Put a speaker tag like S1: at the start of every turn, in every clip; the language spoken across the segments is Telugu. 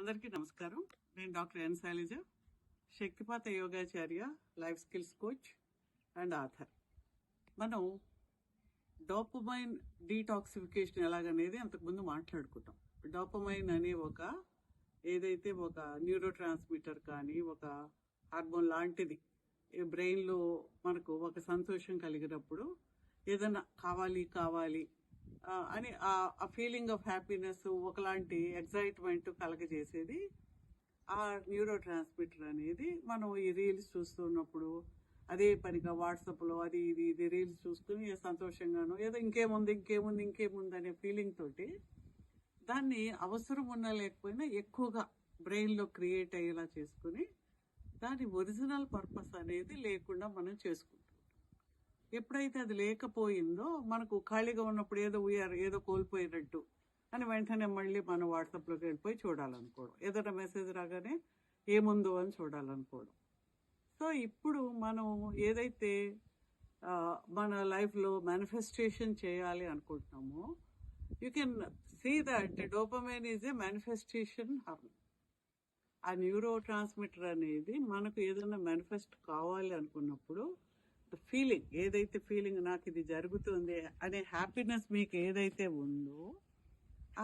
S1: అందరికీ నమస్కారం. నేను డాక్టర్ ఎన్ శైలజ, శక్తిపాత యోగాచార్య, life skills coach and author. మనం డోపమైన్ డీటాక్సిఫికేషన్ ఎలాగనేది అంతకుముందు మాట్లాడుకుంటాం. డోపమైన్ అనే ఏదైతే ఒక న్యూరో ట్రాన్స్మిటర్ కానీ ఒక హార్మోన్ లాంటిది బ్రెయిన్లో మనకు ఒక సంతోషం కలిగినప్పుడు ఏదైనా కావాలి అని ఆ ఫీలింగ్ ఆఫ్ హ్యాపీనెస్, ఒకలాంటి ఎగ్జైట్మెంట్ కలగజేసేది ఆ న్యూరో ట్రాన్స్మిటర్ అనేది. మనం ఈ రీల్స్ చూస్తున్నప్పుడు అదే పనిగా వాట్సాప్లో అది ఇది రీల్స్ చూసుకుని సంతోషంగాను ఏదో ఇంకేముంది అనే ఫీలింగ్ తోటి దాన్ని అవసరం ఉన్నా లేకపోయినా ఎక్కువగా బ్రెయిన్లో క్రియేట్ అయ్యేలా చేసుకుని దాని ఒరిజినల్ పర్పస్ అనేది లేకుండా మనం చేసుకుంటాం. ఎప్పుడైతే అది లేకపోయిందో మనకు ఖాళీగా ఉన్నప్పుడు ఏదో కోల్పోయినట్టు అని వెంటనే మళ్ళీ మనం వాట్సాప్లోకి వెళ్ళిపోయి చూడాలనుకోవడం, ఏదైనా మెసేజ్ రాగానే ఏముందో అని చూడాలనుకోవడం. సో ఇప్పుడు మనం ఏదైతే మన లైఫ్లో మేనిఫెస్టేషన్ చేయాలి అనుకుంటున్నామో, you can see that dopamine is a manifestation hormone. ఆ న్యూరో ట్రాన్స్మిటర్ అనేది మనకు ఏదైనా మేనిఫెస్ట్ కావాలి అనుకున్నప్పుడు ఫీలింగ్, ఏదైతే ఫీలింగ్ నాకు ఇది జరుగుతుంది అనే హ్యాపీనెస్ మీకు ఏదైతే ఉందో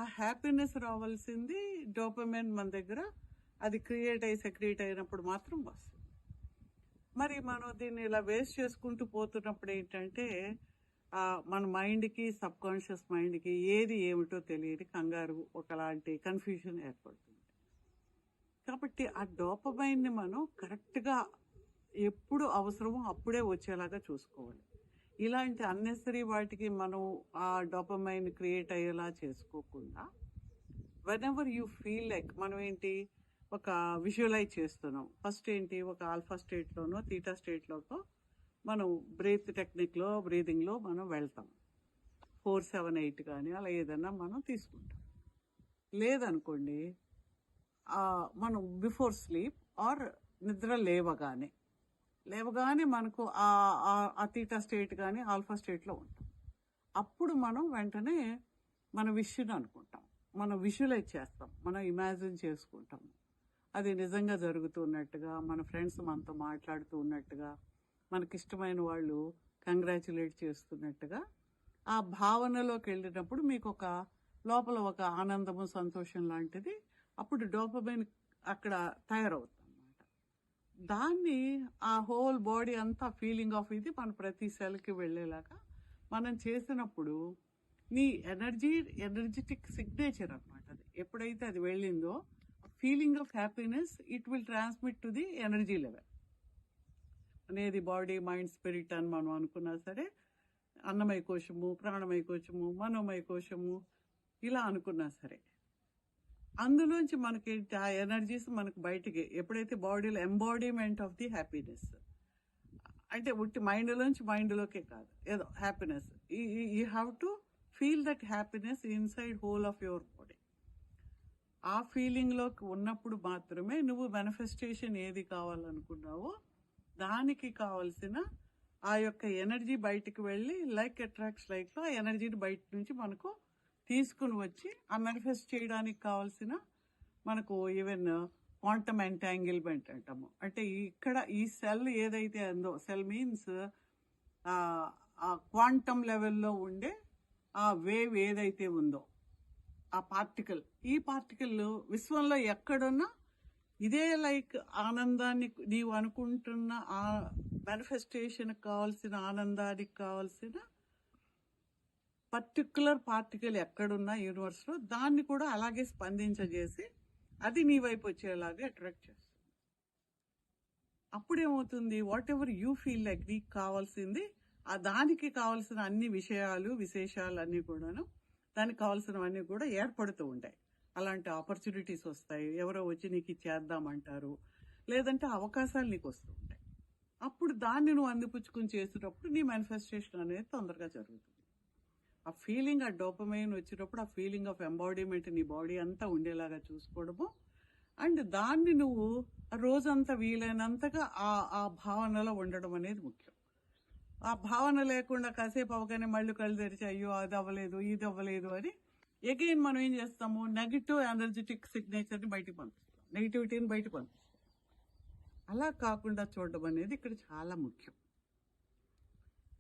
S1: ఆ హ్యాపీనెస్ రావాల్సింది డోపమైన్ మన దగ్గర అది క్రియేట్ అయ్యి సెక్రియేట్ అయినప్పుడు మాత్రం వస్తుంది. మరి మనం దీన్ని ఇలా వేస్ట్ చేసుకుంటూ పోతున్నప్పుడు ఏంటంటే మన మైండ్కి, సబ్ కాన్షియస్ మైండ్కి ఏది ఏమిటో తెలియని కంగారు, ఒకలాంటి కన్ఫ్యూజన్ ఏర్పడుతుంది. కాబట్టి ఆ డోపమైన్ని మనం కరెక్ట్గా ఎప్పుడు అవసరమో అప్పుడే వచ్చేలాగా చూసుకోవాలి. ఇలాంటి అన్నెసరీ వాటికి మనం ఆ డోపమైన్ క్రియేట్ అయ్యేలా చేసుకోకుండా when ever you feel like మనం ఏంటి ఒక విజువలైజ్ చేస్తున్నాం. ఫస్ట్ ఏంటి ఒక ఆల్ఫా స్టేట్లోనో తీటా స్టేట్లోతో మనం బ్రీదింగ్లో మనం వెళ్తాం. 4-7-8 కానీ అలా ఏదన్నా మనం తీసుకుంటాం. లేదనుకోండి మనం బిఫోర్ స్లీప్ ఆర్ నిద్ర లేవగానే మనకు ఆ తీటా స్టేట్ కానీ ఆల్ఫా స్టేట్లో ఉంటాం. అప్పుడు మనం వెంటనే మన విష్ని అనుకుంటాం, మనం విజువలైజ్ చేస్తాం, మనం ఇమాజిన్ చేసుకుంటాం. అది నిజంగా జరుగుతున్నట్టుగా, మన ఫ్రెండ్స్ మనతో మాట్లాడుతూ ఉన్నట్టుగా, మనకిష్టమైన వాళ్ళు కంగ్రాచులేట్ చేస్తున్నట్టుగా ఆ భావనలోకి వెళ్ళినప్పుడు మీకు లోపల ఒక ఆనందము, సంతోషం లాంటిది అప్పుడు డోపమైన్ అక్కడ తయారవుతుంది. దాన్ని ఆ హోల్ బాడీ అంతా ఫీలింగ్ ఆఫ్ ఇది మన ప్రతి సెల్కి వెళ్ళేలాగా మనం చేసినప్పుడు నీ ఎనర్జెటిక్ సిగ్నేచర్ అనమాట. అది ఎప్పుడైతే అది వెళ్ళిందో feeling of happiness it will transmit to the energy level అనేది. బాడీ, మైండ్, స్పిరిట్ అని మనం అనుకున్నా సరే, అన్నమయ కోశము, ప్రాణమయ కోశము, మనోమయ కోశము ఇలా అనుకున్నా సరే, అందులోంచి మనకి ఆ ఎనర్జీస్ మనకు బయటికి ఎప్పుడైతే బాడీలో ఎంబాడీమెంట్ ఆఫ్ ది హ్యాపీనెస్ అంటే ఉట్టి మైండ్లోకే కాదు, ఏదో happiness you have to feel that happiness inside whole of your body. ఆ ఫీలింగ్లోకి ఉన్నప్పుడు మాత్రమే నువ్వు మేనిఫెస్టేషన్ ఏది కావాలనుకున్నావో దానికి కావాల్సిన ఆ యొక్క ఎనర్జీ బయటికి వెళ్ళి లైక్ అట్రాక్ట్స్ లైక్లో ఆ ఎనర్జీని బయట నుంచి మనకు తీసుకుని వచ్చి ఆ మేనిఫెస్ట్ చేయడానికి కావాల్సిన మనకు ఈవెన్ క్వాంటమ్ ఎంటాంగిల్మెంట్ అంటాము. అంటే ఇక్కడ ఈ సెల్ ఏదైతే ఉందో, సెల్ మీన్స్ ఆ క్వాంటమ్ లెవెల్లో ఉండే ఆ వేవ్ ఏదైతే ఉందో ఆ పార్టికల్, ఈ పార్టికల్ విశ్వంలో ఎక్కడున్నా ఇదే లైక్ ఆనందాన్ని నీవు అనుకుంటున్న ఆ మేనిఫెస్టేషన్కి కావాల్సిన ఆనందానికి కావాల్సిన పర్టికులర్ పార్టికల్ ఎక్కడున్నా యూనివర్స్లో దాన్ని కూడా అలాగే స్పందించజేసి అది నీ వైపు వచ్చేలాగా అట్రాక్ట్ చేస్తుంది. అప్పుడేమవుతుంది, whatever you feel like నీకు కావాల్సింది ఆ దానికి కావాల్సిన అన్ని విశేషాలు అన్నీ కూడాను దానికి కావాల్సినవన్నీ కూడా ఏర్పడుతూ ఉంటాయి. అలాంటి ఆపర్చునిటీస్ వస్తాయి, ఎవరో వచ్చి నీకు చేద్దామంటారు, లేదంటే అవకాశాలు నీకు వస్తూ ఉంటాయి. అప్పుడు దాన్ని నువ్వు అందిపుచ్చుకుని చేసేటప్పుడు నీ మేనిఫెస్టేషన్ అనేది తొందరగా జరుగుతుంది. ఆ ఫీలింగ్, ఆ డోపమైన్ వచ్చినప్పుడు ఆ ఫీలింగ్ ఆఫ్ ఎంబాడీమెంట్ నీ బాడీ అంతా ఉండేలాగా చూసుకోవడము, అండ్ దాన్ని నువ్వు రోజంతా వీలైనంతగా ఆ భావనలో ఉండడం అనేది ముఖ్యం. ఆ భావన లేకుండా కాసేపు అవగానే మళ్ళీ కళ్ళు తెరిచి అయ్యో అది అవ్వలేదు ఇది అవ్వలేదు అని అగైన్ మనం ఏం చేస్తాము, నెగిటివ్ ఎనర్జెటిక్ సిగ్నేచర్ని బయటికి పంపిస్తాం, నెగిటివిటీని బయటకు పంపిస్తాం. అలా కాకుండా చూడడం అనేది ఇక్కడ చాలా ముఖ్యం.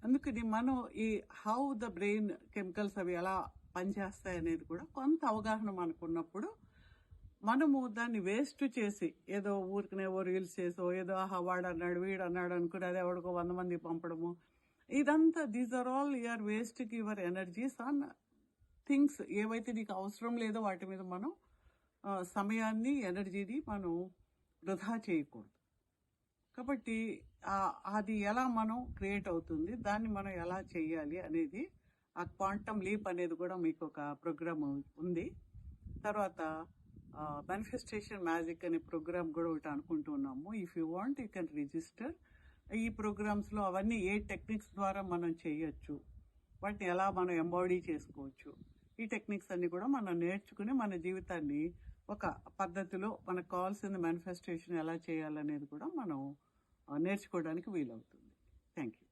S1: అందుకని మనం ఈ హౌ ద బ్రెయిన్ కెమికల్స్ అవి ఎలా పనిచేస్తాయి అనేది కూడా కొంత అవగాహన మనకున్నప్పుడు మనము దాన్ని వేస్ట్ చేసి ఏదో ఊరికనే ఓ రీల్స్ చేసో ఏదో వాడు అన్నాడు వీడు అన్నాడు అనుకుని అదే ఎవడికో 100 మంది పంపడము, ఇదంతా these are all you're wasting your energies on things ఏవైతే నీకు అవసరం లేదో వాటి మీద మనం సమయాన్ని ఎనర్జీని మనం వృధా చేయకూడదు. కాబట్టి అది ఎలా మనం క్రియేట్ అవుతుంది, దాన్ని మనం ఎలా చేయాలి అనేది ఆ క్వాంటమ్ లీప్ అనేది కూడా మీకు ఒక ప్రోగ్రామ్ ఉంది. తర్వాత మేనిఫెస్టేషన్ మ్యాజిక్ అనే ప్రోగ్రామ్ కూడా ఒకటి అనుకుంటున్నాము. If you want you can register. ఈ ప్రోగ్రామ్స్లో అవన్నీ ఏ టెక్నిక్స్ ద్వారా మనం చేయొచ్చు, వాటిని ఎలా మనం ఎంబాడీ చేసుకోవచ్చు, ఈ టెక్నిక్స్ అన్ని కూడా మనం నేర్చుకుని మన జీవితాన్ని ఒక పద్ధతిలో మనకు కావాల్సిన మేనిఫెస్టేషన్ ఎలా చేయాలనేది కూడా మనం నేర్చుకోవడానికి వీలవుతుంది. Thank you.